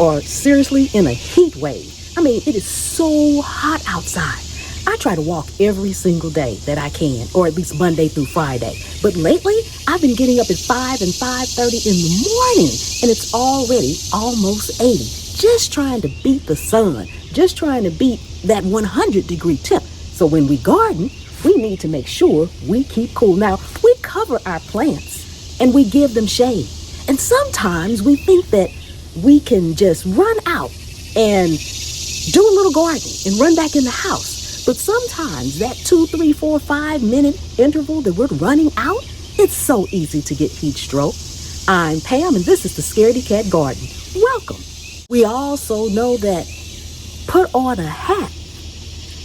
are seriously in a heat wave. I mean, it is so hot outside. I try to walk every single day that I can, or at least Monday through Friday. But lately, I've been getting up at 5 and 5:30 in the morning, and it's already almost 80. Just trying to beat the sun, just trying to beat that 100-degree temp. So when we garden, we need to make sure we keep cool. Now, we cover our plants, and we give them shade. And sometimes we think that we can just run out and do a little gardening and run back in the house. But sometimes that 2, 3, 4, 5-minute interval that we're running out, it's so easy to get heat stroke. I'm Pam, and this is the Scaredy Cat Garden. Welcome. We also know that put on a hat,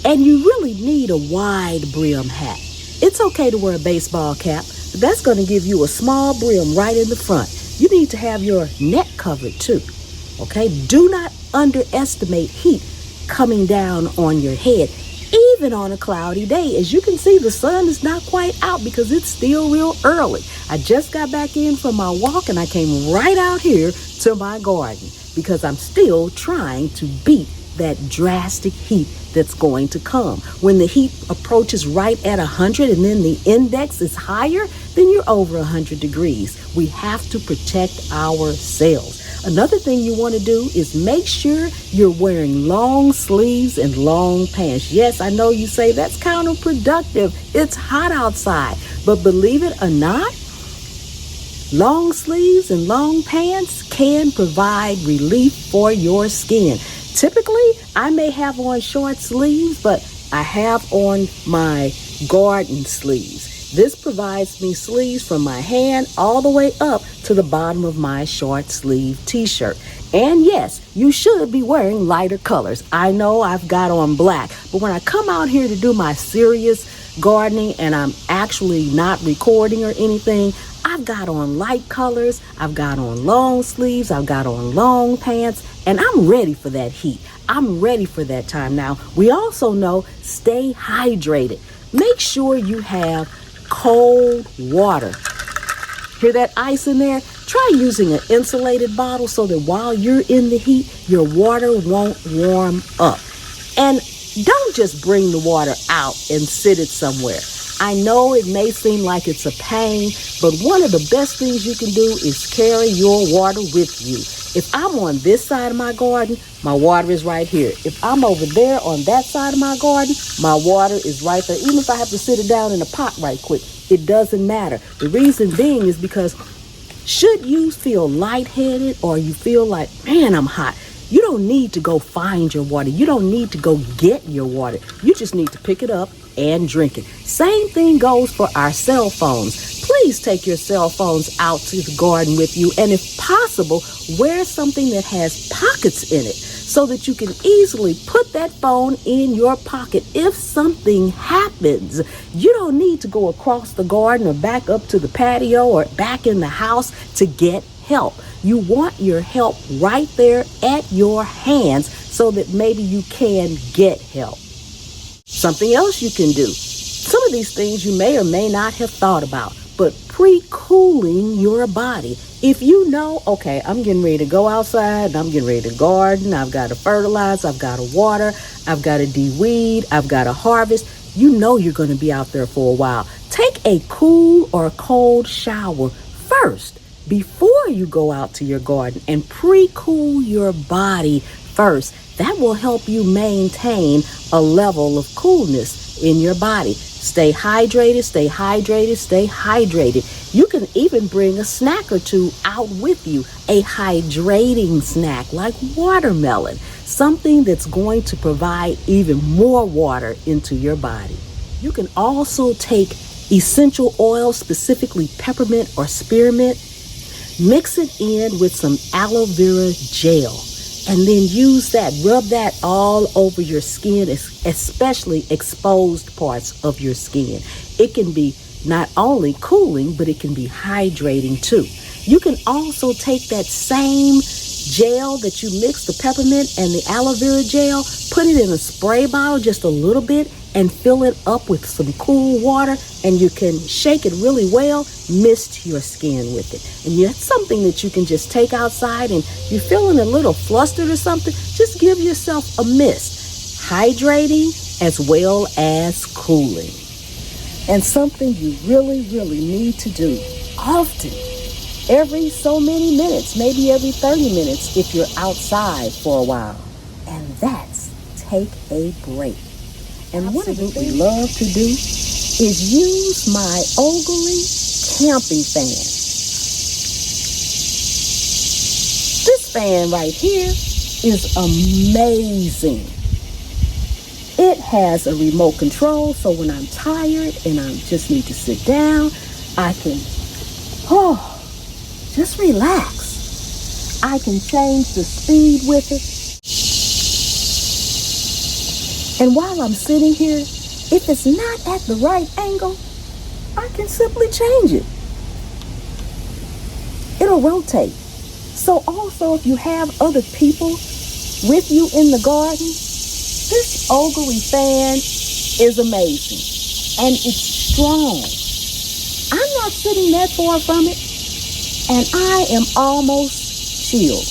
and you really need a wide brim hat. It's okay to wear a baseball cap, but that's going to give you a small brim right in the front. You need to have your neck covered too, okay? Do not underestimate heat coming down on your head, even on a cloudy day. As you can see, the sun is not quite out because it's still real early. I just got back in from my walk and I came right out here to my garden because I'm still trying to beat that drastic heat that's going to come. When the heat approaches right at 100 and then the index is higher, then you're over 100 degrees. We have to protect ourselves. Another thing you want to do is make sure you're wearing long sleeves and long pants. Yes, I know you say that's counterproductive. It's hot outside. But believe it or not, long sleeves and long pants can provide relief for your skin. Typically, I may have on short sleeves, but I have on my garden sleeves. This provides me sleeves from my hand all the way up to the bottom of my short sleeve t-shirt. And yes, you should be wearing lighter colors. I know I've got on black, but when I come out here to do my serious gardening and I'm actually not recording or anything, I've got on light colors, I've got on long sleeves, I've got on long pants, and I'm ready for that heat. I'm ready for that time. Now, we also know stay hydrated. Make sure you have cold water. Hear that ice in there? Try using an insulated bottle so that while you're in the heat, your water won't warm up. And don't just bring the water out and sit it somewhere. I know it may seem like it's a pain, but one of the best things you can do is carry your water with you. If I'm on this side of my garden, my water is right here. If I'm over there on that side of my garden, my water is right there. Even if I have to sit it down in a pot right quick, it doesn't matter. The reason being is because should you feel lightheaded or you feel like, man, I'm hot, you don't need to go find your water. You don't need to go get your water. You just need to pick it up and drink it. Same thing goes for our cell phones. Please take your cell phones out to the garden with you, and if possible, wear something that has pockets in it so that you can easily put that phone in your pocket if something happens. You don't need to go across the garden or back up to the patio or back in the house to get help. You want your help right there at your hands so that maybe you can get help. Something else you can do. Some of these things you may or may not have thought about, but pre-cooling your body. If you know, okay, I'm getting ready to go outside and I'm getting ready to garden, I've got to fertilize, I've got to water, I've got to de-weed, I've got to harvest, you know you're going to be out there for a while. Take a cool or cold shower first before you go out to your garden and pre-cool your body first. That will help you maintain a level of coolness in your body. Stay hydrated, stay hydrated, stay hydrated. You can even bring a snack or two out with you. A hydrating snack like watermelon. Something that's going to provide even more water into your body. You can also take essential oil, specifically peppermint or spearmint. Mix it in with some aloe vera gel. And then use that, rub that all over your skin, especially exposed parts of your skin. It can be not only cooling, but it can be hydrating too. You can also take that same gel that you mix, the peppermint and the aloe vera gel, put it in a spray bottle, just a little bit, and fill it up with some cool water, and you can shake it really well, mist your skin with it. And that's something that you can just take outside, and you're feeling a little flustered or something, just give yourself a mist, hydrating as well as cooling. And something you really, really need to do often, every so many minutes, maybe every 30 minutes if you're outside for a while, and that's take a break. And one of the things we love to do is use my OGERY camping fan. This fan right here is amazing. It has a remote control, so when I'm tired and I just need to sit down, I can, just relax. I can change the speed with it. And while I'm sitting here, if it's not at the right angle, I can simply change it. It'll rotate. So also, if you have other people with you in the garden, this OGERY fan is amazing, and it's strong. I'm not sitting that far from it, and I am almost chilled.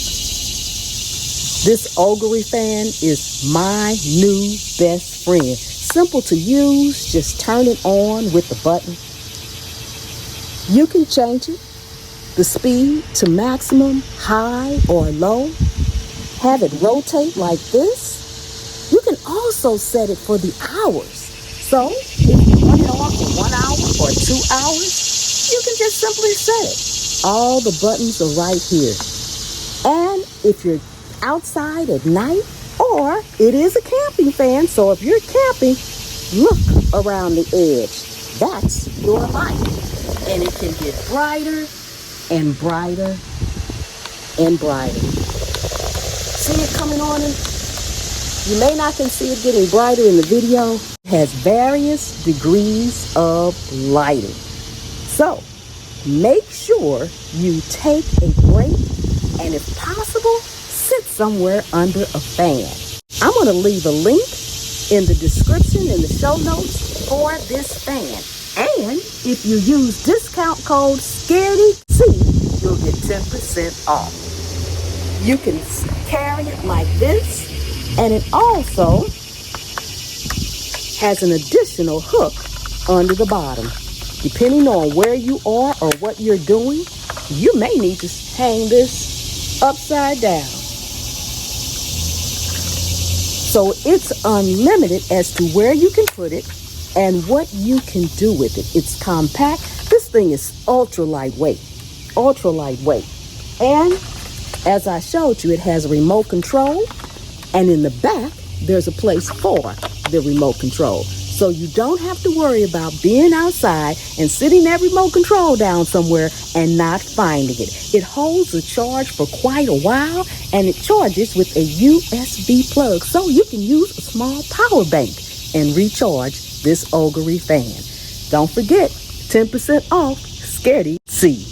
This OGERY fan is my new best friend. Simple to use, just turn it on with the button. You can change it, the speed to maximum, high or low. Have it rotate like this. You can also set it for the hours. So if you want it on for 1 hour or 2 hours, you can just simply set it. All the buttons are right here. And if you're outside at night, or it is a camping fan, so if you're camping, look around the edge. That's your light. And it can get brighter and brighter and brighter. See it coming on in? You may not can see it getting brighter in the video. It has various degrees of lighting. So make sure you take a break, and if possible, sit somewhere under a fan. I'm going to leave a link in the description, in the show notes for this fan. And if you use discount code Scaredy, you'll get 10% off. You can carry it like this, and it also has an additional hook under the bottom. Depending on where you are or what you're doing, you may need to hang this upside down. So it's unlimited as to where you can put it and what you can do with it. It's compact. This thing is ultra lightweight. And as I showed you, it has a remote control, and in the back, there's a place for the remote control. So you don't have to worry about being outside and sitting that remote control down somewhere and not finding it. It holds the charge for quite a while, and it charges with a USB plug. So you can use a small power bank and recharge this OGERY fan. Don't forget, 10% off Scaredy C.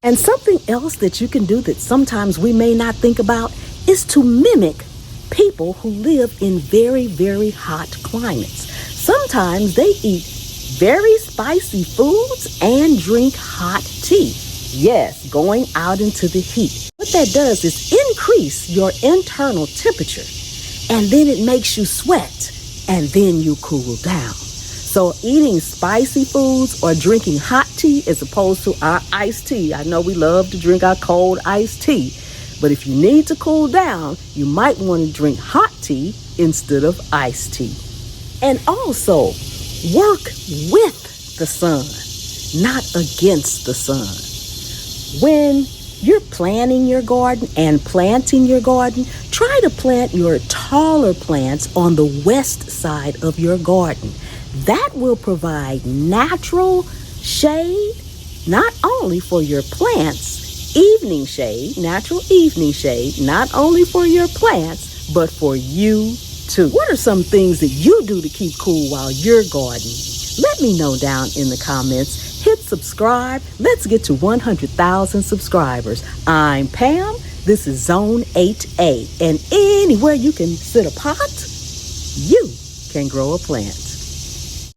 And something else that you can do that sometimes we may not think about is to mimic people who live in very, very hot climates. Sometimes they eat very spicy foods and drink hot tea. Yes, going out into the heat. What that does is increase your internal temperature, and then it makes you sweat, and then you cool down. So eating spicy foods or drinking hot tea as opposed to our iced tea. I know we love to drink our cold iced tea, but if you need to cool down, you might want to drink hot tea instead of iced tea. And also, work with the sun, not against the sun. When you're planning your garden and planting your garden, try to plant your taller plants on the west side of your garden. That will provide natural shade, not only for your plants, evening shade, natural evening shade, not only for your plants, but for you too. What are some things that you do to keep cool while you're gardening? Let me know down in the comments. Hit subscribe. Let's get to 100,000 subscribers. I'm Pam. This is Zone 8A. And anywhere you can sit a pot, you can grow a plant.